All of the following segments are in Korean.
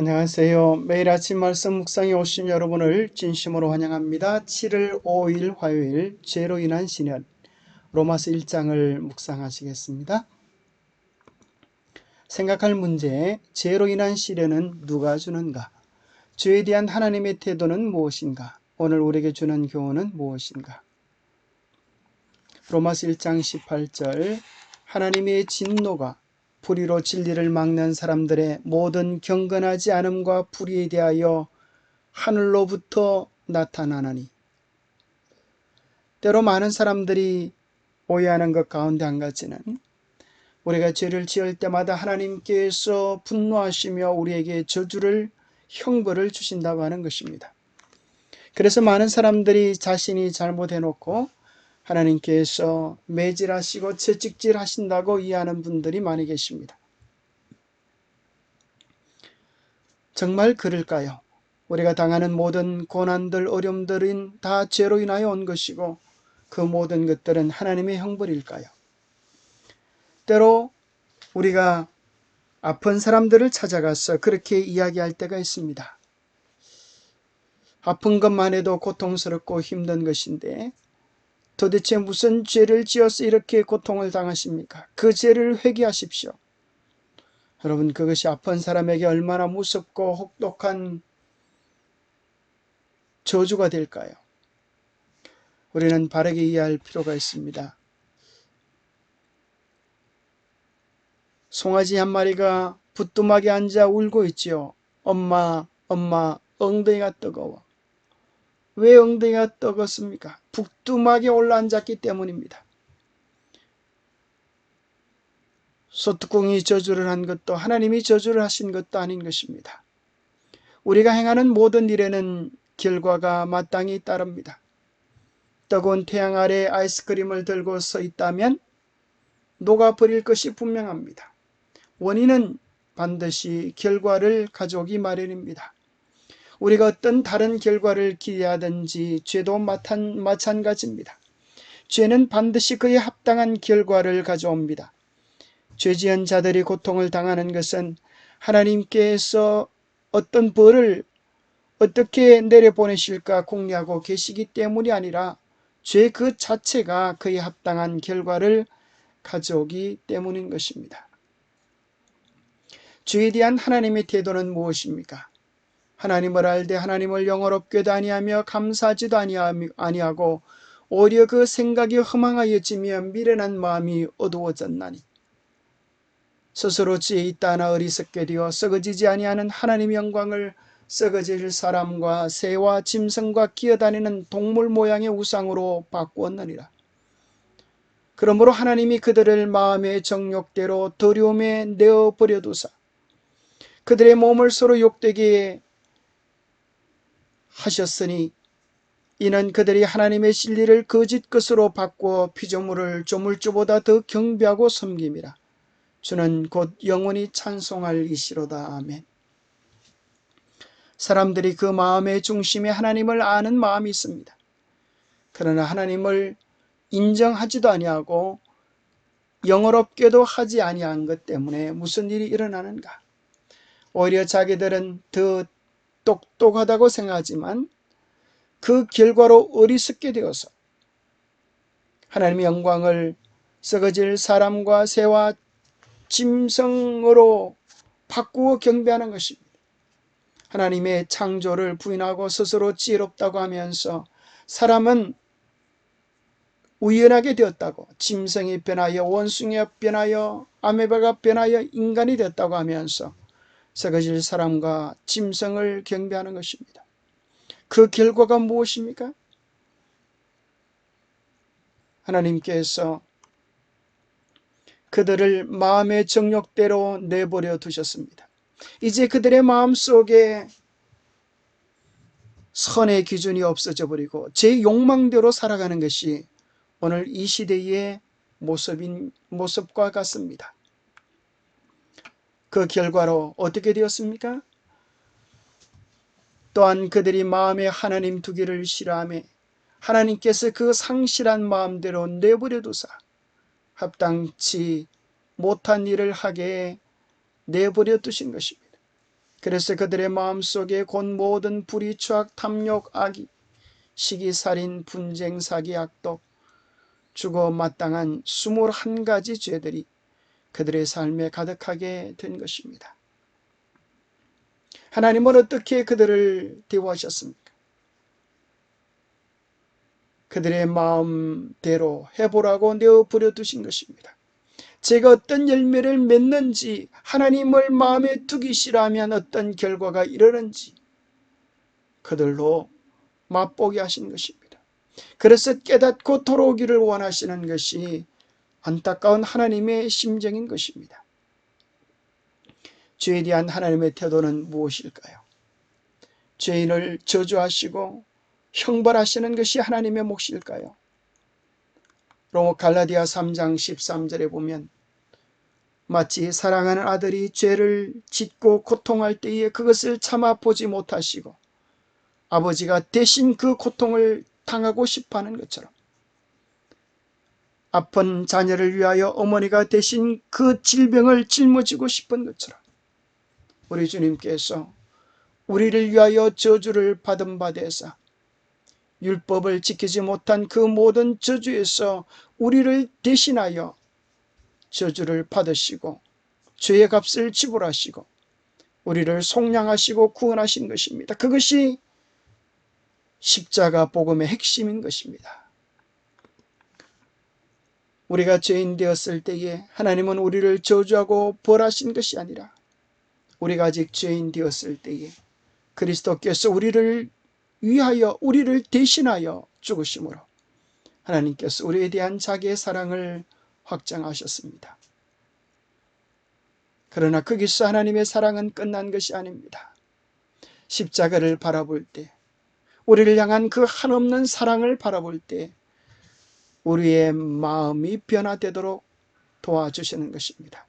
안녕하세요. 매일 아침 말씀 묵상에 오신 여러분을 진심으로 환영합니다. 7월 5일 화요일 죄로 인한 시련 로마서 1장을 묵상하시겠습니다. 생각할 문제, 죄로 인한 시련은 누가 주는가? 죄에 대한 하나님의 태도는 무엇인가? 오늘 우리에게 주는 교훈은 무엇인가? 로마서 1장 18절 하나님의 진노가 불의로 진리를 막는 사람들의 모든 경건하지 않음과 불의에 대하여 하늘로부터 나타나나니. 때로 많은 사람들이 오해하는 것 가운데 한 가지는 우리가 죄를 지을 때마다 하나님께서 분노하시며 우리에게 저주를 형벌을 주신다고 하는 것입니다. 그래서 많은 사람들이 자신이 잘못해놓고 하나님께서 매질하시고 채찍질하신다고 이해하는 분들이 많이 계십니다. 정말 그럴까요? 우리가 당하는 모든 고난들, 어려움들은 다 죄로 인하여 온 것이고 그 모든 것들은 하나님의 형벌일까요? 때로 우리가 아픈 사람들을 찾아가서 그렇게 이야기할 때가 있습니다. 아픈 것만 해도 고통스럽고 힘든 것인데 도대체 무슨 죄를 지어서 이렇게 고통을 당하십니까? 그 죄를 회개하십시오. 여러분, 그것이 아픈 사람에게 얼마나 무섭고 혹독한 저주가 될까요? 우리는 바르게 이해할 필요가 있습니다. 송아지 한 마리가 부뚜막에 앉아 울고 있지요. 엄마, 엄마, 엉덩이가 뜨거워. 왜 엉덩이가 뜨겁습니까? 부뚜막에 올라앉았기 때문입니다. 소뚜껑이 저주를 한 것도 하나님이 저주를 하신 것도 아닌 것입니다. 우리가 행하는 모든 일에는 결과가 마땅히 따릅니다. 뜨거운 태양 아래 아이스크림을 들고 서 있다면 녹아버릴 것이 분명합니다. 원인은 반드시 결과를 가져오기 마련입니다. 우리가 어떤 다른 결과를 기대하든지 죄도 마찬가지입니다. 죄는 반드시 그에 합당한 결과를 가져옵니다. 죄지은 자들이 고통을 당하는 것은 하나님께서 어떤 벌을 어떻게 내려보내실까 궁리하고 계시기 때문이 아니라 죄 그 자체가 그에 합당한 결과를 가져오기 때문인 것입니다. 죄에 대한 하나님의 태도는 무엇입니까? 하나님을 알되 하나님을 영어롭게도 아니하며 감사하지도 아니하고 오히려 그 생각이 허망하여지며 미련한 마음이 어두워졌나니. 스스로 지혜 있다 하나 어리석게 되어 썩어지지 아니하는 하나님의 영광을 썩어질 사람과 새와 짐승과 기어다니는 동물 모양의 우상으로 바꾸었느니라. 그러므로 하나님이 그들을 마음의 정욕대로 더러움에 내어버려 두사 그들의 몸을 서로 욕되게 하셨으니 이는 그들이 하나님의 진리를 거짓 것으로 바꾸어 피조물을 조물주보다 더 경배하고 섬김이라. 주는 곧 영원히 찬송할 이시로다. 아멘. 사람들이 그 마음의 중심에 하나님을 아는 마음이 있습니다. 그러나 하나님을 인정하지도 아니하고 영어롭게도 하지 아니한 것 때문에 무슨 일이 일어나는가? 오히려 자기들은 더 똑똑하다고 생각하지만 그 결과로 어리석게 되어서 하나님의 영광을 썩어질 사람과 새와 짐승으로 바꾸어 경배하는 것입니다. 하나님의 창조를 부인하고 스스로 지혜롭다고 하면서 사람은 우연하게 되었다고, 짐승이 변하여 원숭이가 변하여 아메바가 변하여 인간이 되었다고 하면서 썩어질 사람과 짐승을 경배하는 것입니다. 그 결과가 무엇입니까? 하나님께서 그들을 마음의 정욕대로 내버려 두셨습니다. 이제 그들의 마음속에 선의 기준이 없어져 버리고 제 욕망대로 살아가는 것이 오늘 이 시대의 모습과 같습니다. 그 결과로 어떻게 되었습니까? 또한 그들이 마음에 하나님 두기를 싫어하며 하나님께서 그 상실한 마음대로 내버려 두사 합당치 못한 일을 하게 내버려 두신 것입니다. 그래서 그들의 마음속에 곧 모든 불의, 추악, 탐욕, 악의, 시기, 살인, 분쟁, 사기, 악독, 죽어 마땅한 21가지 죄들이 그들의 삶에 가득하게 된 것입니다. 하나님은 어떻게 그들을 대우하셨습니까? 그들의 마음대로 해보라고 내어버려 두신 것입니다. 제가 어떤 열매를 맺는지, 하나님을 마음에 두기 싫어하면 어떤 결과가 이르는지 그들로 맛보게 하신 것입니다. 그래서 깨닫고 돌아오기를 원하시는 것이 안타까운 하나님의 심정인 것입니다. 죄에 대한 하나님의 태도는 무엇일까요? 죄인을 저주하시고 형벌하시는 것이 하나님의 몫일까요? 갈라디아 3장 13절에 보면 마치 사랑하는 아들이 죄를 짓고 고통할 때에 그것을 참아 보지 못하시고 아버지가 대신 그 고통을 당하고 싶어하는 것처럼, 아픈 자녀를 위하여 어머니가 대신 그 질병을 짊어지고 싶은 것처럼 우리 주님께서 우리를 위하여 저주를 받은 바 되사 율법을 지키지 못한 그 모든 저주에서 우리를 대신하여 저주를 받으시고 죄의 값을 지불하시고 우리를 속량하시고 구원하신 것입니다. 그것이 십자가 복음의 핵심인 것입니다. 우리가 죄인 되었을 때에 하나님은 우리를 저주하고 벌하신 것이 아니라 우리가 아직 죄인 되었을 때에 그리스도께서 우리를 위하여, 우리를 대신하여 죽으심으로 하나님께서 우리에 대한 자기의 사랑을 확장하셨습니다. 그러나 거기서 하나님의 사랑은 끝난 것이 아닙니다. 십자가를 바라볼 때, 우리를 향한 그 한없는 사랑을 바라볼 때 우리의 마음이 변화되도록 도와주시는 것입니다.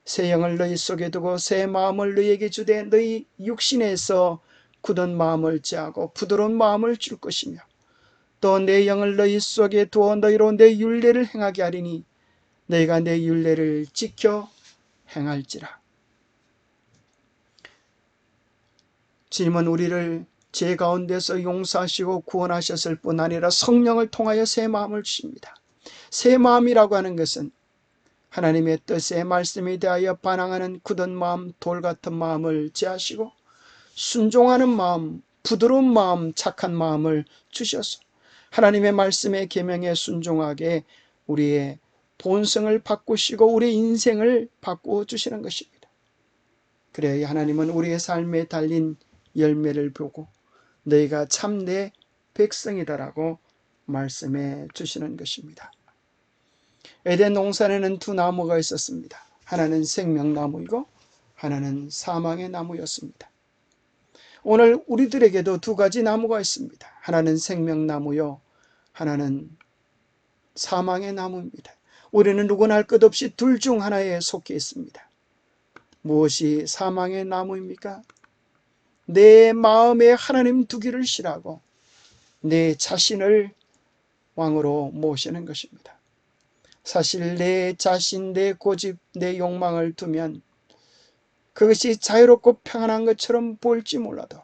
새 영을 너희 속에 두고 새 마음을 너희에게 주되 너희 육신에서 굳은 마음을 제하고 부드러운 마음을 줄 것이며 또 내 영을 너희 속에 두어 너희로 내 율례를 행하게 하리니 너희가 내 율례를 지켜 행할지라. 주님은 우리를 죄 가운데서 용서하시고 구원하셨을 뿐 아니라 성령을 통하여 새 마음을 주십니다. 새 마음이라고 하는 것은 하나님의 뜻의 말씀에 대하여 반항하는 굳은 마음, 돌 같은 마음을 제하시고 순종하는 마음, 부드러운 마음, 착한 마음을 주셔서 하나님의 말씀의 계명에 순종하게 우리의 본성을 바꾸시고 우리의 인생을 바꾸어 주시는 것입니다. 그래야 하나님은 우리의 삶에 달린 열매를 보고 너희가 참 내 백성이다라고 말씀해 주시는 것입니다. 에덴 동산에는 두 나무가 있었습니다. 하나는 생명나무이고 하나는 사망의 나무였습니다. 오늘 우리들에게도 두 가지 나무가 있습니다. 하나는 생명나무요, 하나는 사망의 나무입니다. 우리는 누구나 할 것 없이 둘 중 하나에 속해 있습니다. 무엇이 사망의 나무입니까? 내 마음에 하나님 두기를 싫어하고 내 자신을 왕으로 모시는 것입니다. 사실 내 자신, 내 고집, 내 욕망을 두면 그것이 자유롭고 평안한 것처럼 보일지 몰라도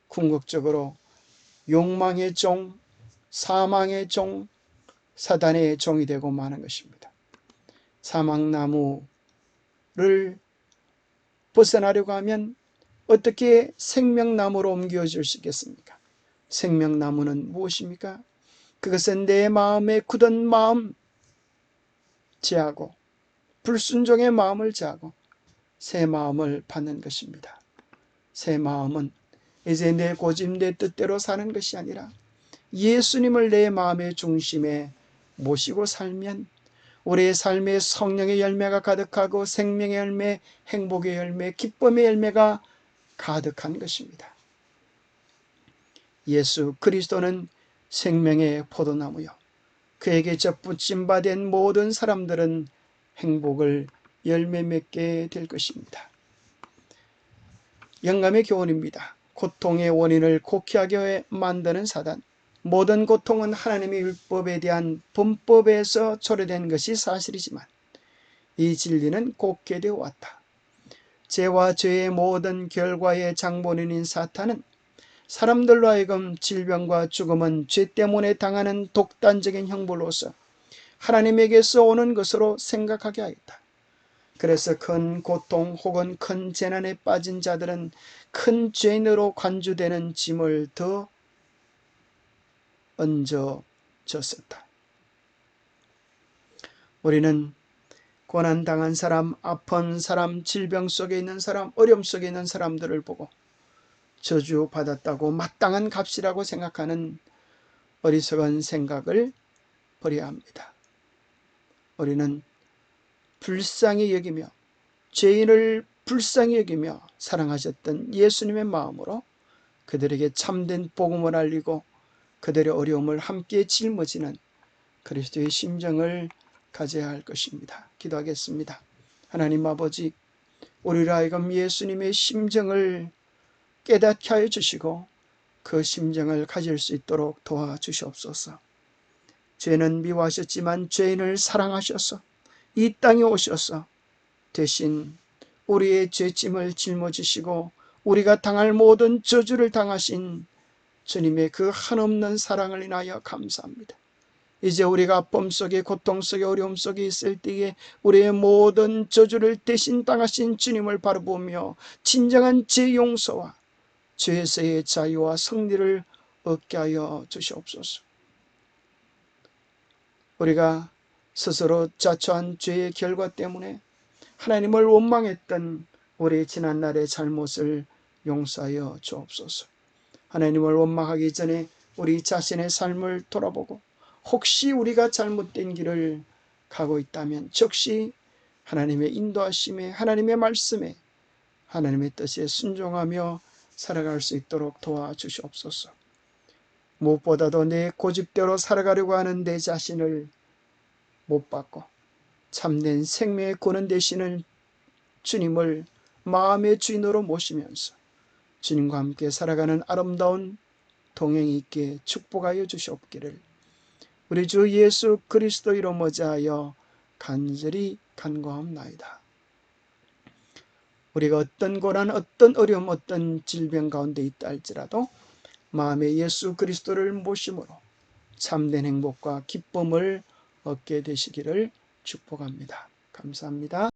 궁극적으로 욕망의 종, 사망의 종, 사단의 종이 되고 마는 것입니다. 사망나무를 벗어나려고 하면 어떻게 생명나무로 옮겨질 수 있겠습니까? 생명나무는 무엇입니까? 그것은 내 마음의 굳은 마음 제하고 불순종의 마음을 제하고 새 마음을 받는 것입니다. 새 마음은 이제 내 고집, 내 뜻대로 사는 것이 아니라 예수님을 내 마음의 중심에 모시고 살면 우리의 삶에 성령의 열매가 가득하고 생명의 열매, 행복의 열매, 기쁨의 열매가 가득한 것입니다. 예수 그리스도는 생명의 포도나무요, 그에게 접붙임 바 된 모든 사람들은 행복을 열매 맺게 될 것입니다. 영감의 교훈입니다. 고통의 원인을 곡해하게 만드는 사단. 모든 고통은 하나님의 율법에 대한 분법에서 초래된 것이 사실이지만 이 진리는 곡해되어 왔다. 죄와 죄의 모든 결과의 장본인인 사탄은 사람들로 하여금 질병과 죽음은 죄 때문에 당하는 독단적인 형벌로서 하나님에게서 오는 것으로 생각하게 하였다. 그래서 큰 고통 혹은 큰 재난에 빠진 자들은 큰 죄인으로 간주되는 짐을 더 얹어졌었다. 우리는 고난당한 사람, 아픈 사람, 질병 속에 있는 사람, 어려움 속에 있는 사람들을 보고 저주받았다고 마땅한 값이라고 생각하는 어리석은 생각을 버려야 합니다. 우리는 불쌍히 여기며 죄인을 불쌍히 여기며 사랑하셨던 예수님의 마음으로 그들에게 참된 복음을 알리고 그들의 어려움을 함께 짊어지는 그리스도의 심정을 가져야 할 것입니다. 기도하겠습니다. 하나님 아버지, 우리로 하여금 예수님의 심정을 깨닫게 하여 주시고 그 심정을 가질 수 있도록 도와주시옵소서. 죄는 미워하셨지만 죄인을 사랑하셔서 이 땅에 오셔서 대신 우리의 죄짐을 짊어지시고 우리가 당할 모든 저주를 당하신 주님의 그 한없는 사랑을 인하여 감사합니다. 이제 우리가 아픔 속에 고통 속에 어려움 속에 있을 때에 우리의 모든 저주를 대신 당하신 주님을 바라보며 진정한 죄 용서와 죄에서의 자유와 승리를 얻게 하여 주시옵소서. 우리가 스스로 자초한 죄의 결과 때문에 하나님을 원망했던 우리 지난날의 잘못을 용서하여 주옵소서. 하나님을 원망하기 전에 우리 자신의 삶을 돌아보고 혹시 우리가 잘못된 길을 가고 있다면 즉시 하나님의 인도하심에, 하나님의 말씀에, 하나님의 뜻에 순종하며 살아갈 수 있도록 도와주시옵소서. 무엇보다도 내 고집대로 살아가려고 하는 내 자신을 못 받고 참된 생명의 근원 되시는 주님을 마음의 주인으로 모시면서 주님과 함께 살아가는 아름다운 동행이 있게 축복하여 주시옵기를 우리 주 예수 그리스도 이름 의지하여 간절히 간구하옵나이다. 우리가 어떤 고난, 어떤 어려움, 어떤 질병 가운데 있다 할지라도 마음에 예수 그리스도를 모심으로 참된 행복과 기쁨을 얻게 되시기를 축복합니다. 감사합니다.